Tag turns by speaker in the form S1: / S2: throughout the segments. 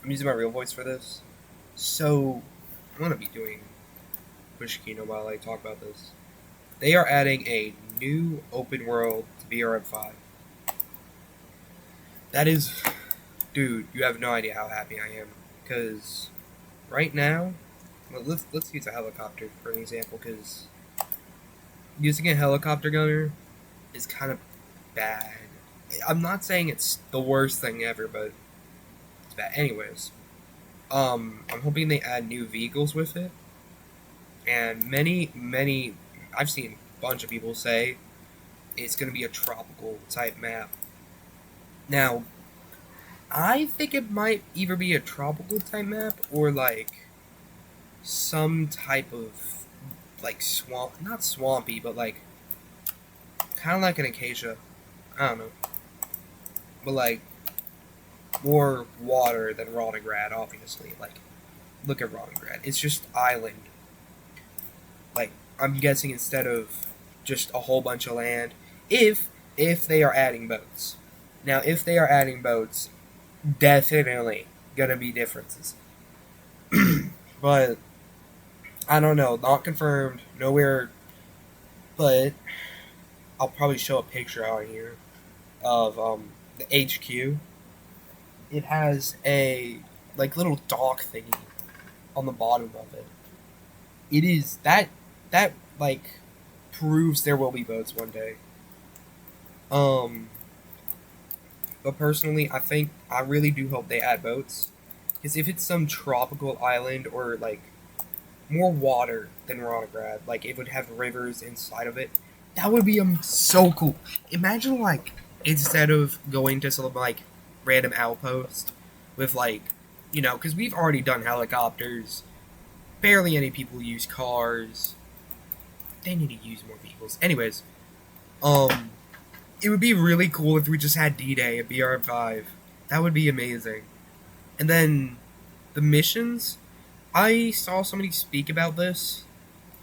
S1: I'm using my real voice for this. So, I'm going to be doing Pushkino while I talk about this. They are adding a new open world to brm5. That is, dude, you have no idea how happy I am. Because right now, well, let's use a helicopter for an example, because using a helicopter gunner is kind of bad. I'm not saying it's the worst thing ever, but it's bad. Anyways, I'm hoping they add new vehicles with it, and many, I've seen a bunch of people say it's going to be a tropical type map. Now, I think it might either be a tropical type map or like some type of like swamp, not swampy, but like kind of like an acacia. I don't know, but like more water than Ronograd, obviously. Like, look at Ronograd. It's just island. Like, I'm guessing instead of just a whole bunch of land, if they are adding boats. Now, if they are adding boats, definitely gonna be differences. But I don't know, not confirmed, nowhere. But I'll probably show a picture out here of the HQ. It has a like little dock thingy on the bottom of it. It is that like proves there will be boats one day. Um, but personally, I really do hope they add boats, because if it's some tropical island or like more water than Ronograd, like it would have rivers inside of it, that would be so cool. Imagine like instead of going to some like random outpost with like, because we've already done helicopters. Barely any people use cars. They need to use more vehicles. Anyways, um, it would be really cool if we just had D-Day at BR5. That would be amazing. And then the missions, I saw somebody speak about this.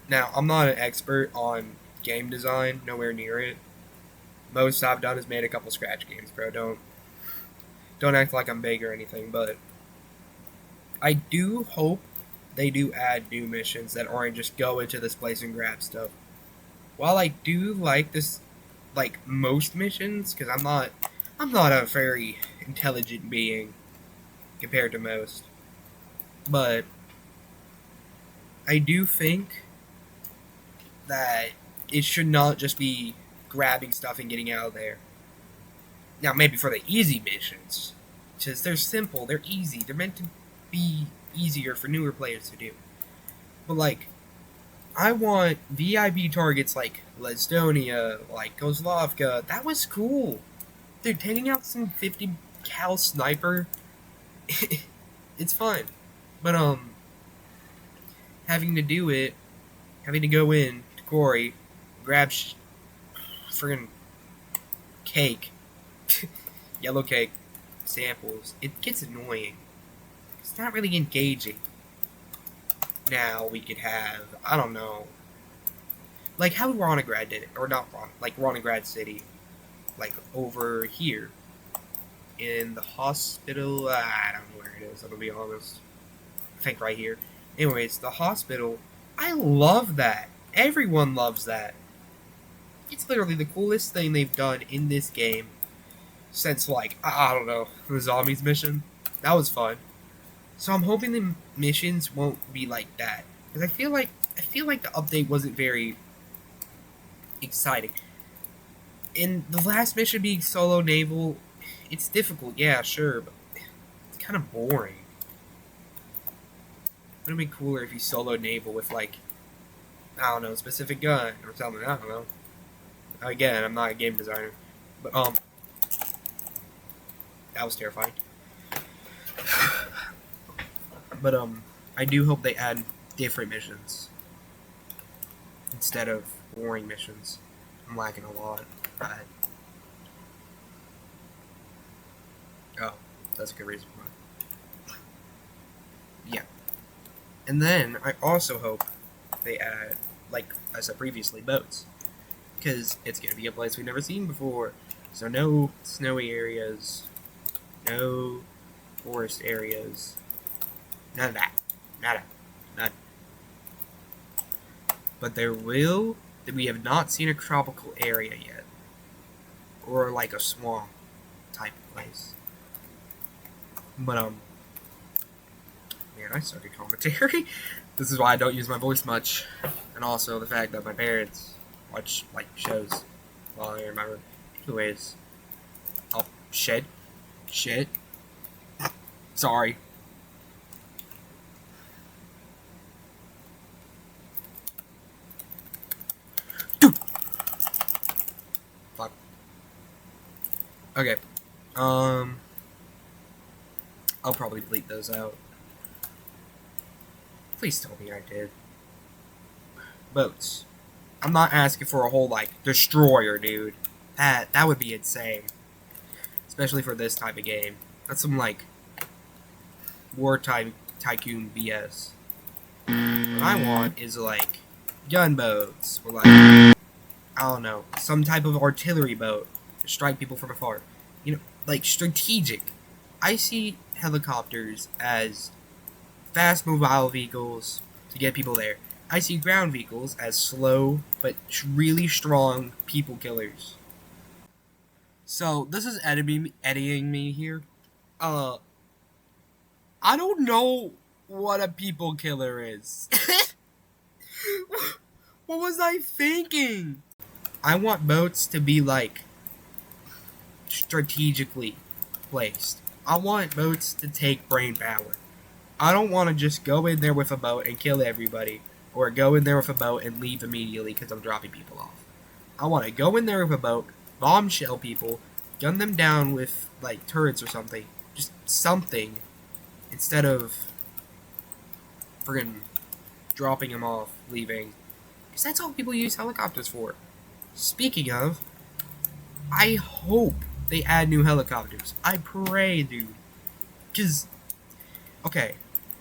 S1: Now, I'm not an expert on game design, nowhere near it. Most I've done is made a couple scratch games, bro. Don't act like I'm big or anything, but I do hope they do add new missions that aren't just go into this place and grab stuff. While I do like this, like most missions, because I'm not a very intelligent being compared to most, but I do think that it should not just be grabbing stuff and getting out of there. Now, maybe for the easy missions, because they're simple, they're easy, they're meant to be easier for newer players to do. But like, I want VIP targets like Lesdonia, like Kozlovka. That was cool. Dude, taking out some 50 cal sniper, it's fun. But having to do it, having to go in to Quarry, grab friggin' cake, yellow cake samples, it gets annoying. It's not really engaging. Now we could have, I don't know, like how Ronograd did it, or not like Ronograd City, like over here in the hospital. I don't know where it is. I'm gonna be honest. I think right here. Anyways, the hospital. I love that. Everyone loves that. It's literally the coolest thing they've done in this game since like I don't know, the zombies mission. That was fun. So I'm hoping the missions won't be like that, because I feel like the update wasn't very exciting. In the last mission being solo naval, it's difficult, yeah, sure, but it's kind of boring. It'd be cooler if you solo naval with like, I don't know, a specific gun or something. I don't know. Again, I'm not a game designer, but that was terrifying. But I do hope they add different missions instead of boring missions. I'm lacking a lot. Oh, that's a good reason why. Yeah. And then I also hope they add, like I said previously, boats. Because it's going to be a place we've never seen before. So no snowy areas. No forest areas. None of that. Nada. None. But there will. We have not seen a tropical area yet. Or like a swamp type of place. But, man, I suck at commentary. This is why I don't use my voice much. And also the fact that my parents watch, like, shows while I remember. Anyways. Oh, shit. Shit. Sorry. Dude. Fuck. Okay. I'll probably bleep those out. Please tell me I did. Boats. I'm not asking for a whole, like, destroyer, dude. That would be insane. Especially for this type of game. That's some, like, war tycoon BS. What I want is, like, gunboats. Or, like, I don't know, some type of artillery boat to strike people from afar. You know, like, strategic. I see helicopters as fast mobile vehicles to get people there. I see ground vehicles as slow but really strong people killers. So this is editing me here. I don't know what a people killer is. What was I thinking? I want boats to be like strategically placed. I want boats to take brain power. I don't want to just go in there with a boat and kill everybody, or go in there with a boat and leave immediately because I'm dropping people off. I want to go in there with a boat, bombshell people, gun them down with, like, turrets or something. Just something, instead of friggin' dropping them off, leaving. Because that's all people use helicopters for. Speaking of, I hope they add new helicopters. I pray, dude. Because, okay,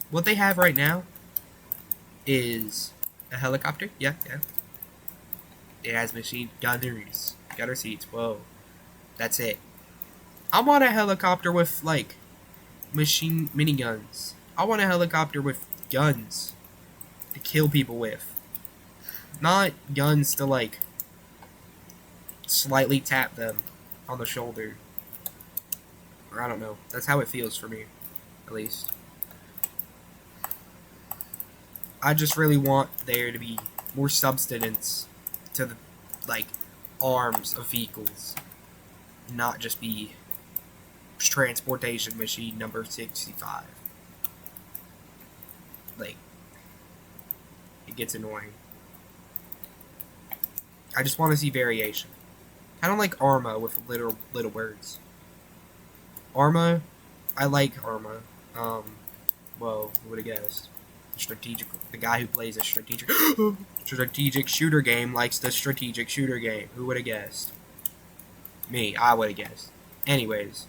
S1: what they have right now is a helicopter. Yeah. It has machine gunners. Gunner seats. Whoa. That's it. I want a helicopter with, like, miniguns. I want a helicopter with guns to kill people with. Not guns to, like, slightly tap them on the shoulder. Or I don't know. That's how it feels for me, at least. I just really want there to be more substance to the, like, arms of vehicles. Not just be transportation machine number 65. Like, it gets annoying. I just want to see variation. Kind of like Arma with little words. Arma, I like Arma. Whoa, who would have guessed? The guy who plays a strategic shooter game likes the strategic shooter game. Who would have guessed? Me, I would have guessed. Anyways,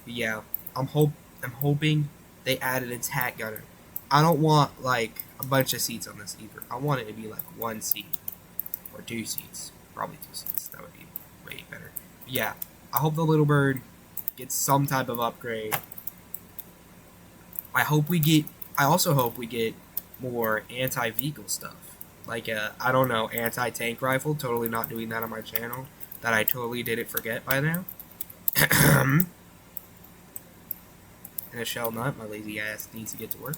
S1: yeah, I'm hoping they added a attack gunner. I don't want, like, a bunch of seats on this either. I want it to be like one seat or 2 seats, probably 2 seats. That would be way better. But yeah, I hope the little bird gets some type of upgrade. I also hope we get more anti-vehicle stuff. Like, I don't know, anti-tank rifle. Totally not doing that on my channel. That I totally didn't forget by now. And a shell nut. My lazy ass needs to get to work.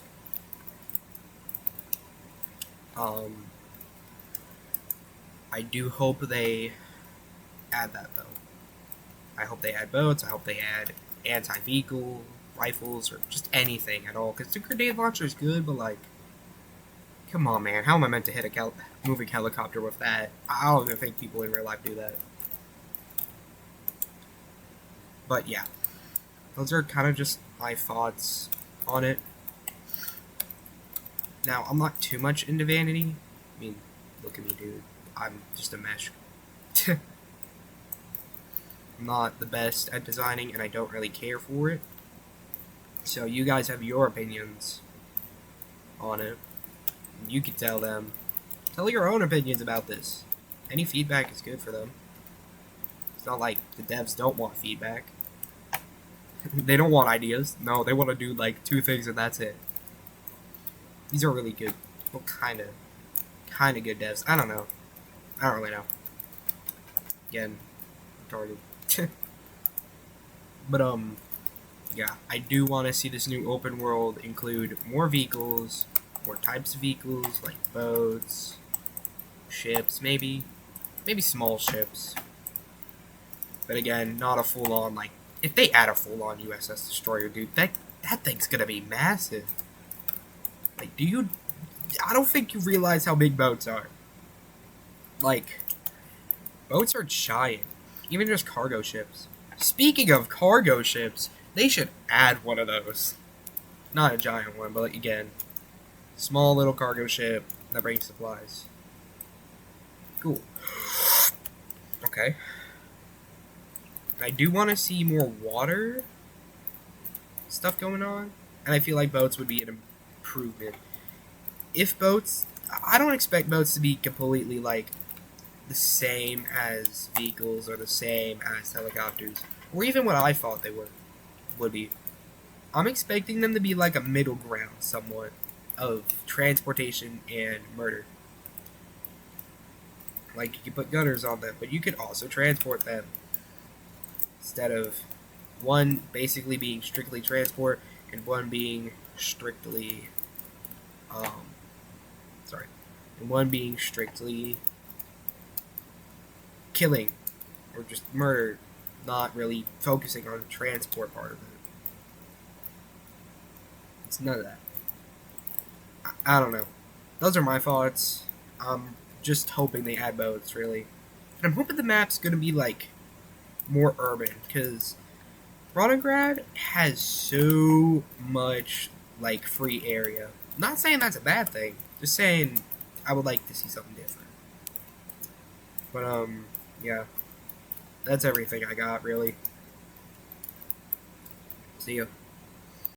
S1: I do hope they add that, though. I hope they add boats. I hope they add anti-vehicle rifles, or just anything at all. Because the grenade launcher is good, but, like, come on, man. How am I meant to hit a moving helicopter with that? I don't even think people in real life do that. But yeah, those are kind of just my thoughts on it. Now, I'm not too much into vanity. I mean, look at me, dude. I'm just a mesh. I'm not the best at designing, and I don't really care for it. So you guys have your opinions on it. You can tell them. Tell your own opinions about this. Any feedback is good for them. It's not like the devs don't want feedback. They don't want ideas. No, they want to do like 2 things and that's it. These are really good. Well, kind of good devs. I don't know. I don't really know. Again, retarded. But yeah, I do want to see this new open world include more vehicles, more types of vehicles like boats, ships, maybe small ships. But again, not a full on like. If they add a full on USS destroyer, dude, that thing's gonna be massive. Like, I don't think you realize how big boats are. Like, boats are giant. Even just cargo ships. Speaking of cargo ships, they should add one of those. Not a giant one, but like, again, small little cargo ship that brings supplies. Cool. Okay. I do want to see more water stuff going on, and I feel like boats would be an improvement. If boats, I don't expect boats to be completely like the same as vehicles or the same as helicopters, or even what I thought they would be. I'm expecting them to be like a middle ground, somewhat, of transportation and murder. Like, you can put gunners on them, but you can also transport them. Instead of one basically being strictly transport and one being strictly, um, sorry, and one being strictly killing or just murder, not really focusing on the transport part of it. It's none of that. I don't know. Those are my thoughts. I'm just hoping they add boats, really. And I'm hoping the map's gonna be like more urban, because Ronograd has so much like free area. Not saying that's a bad thing. Just saying I would like to see something different. But yeah, that's everything I got really. See ya.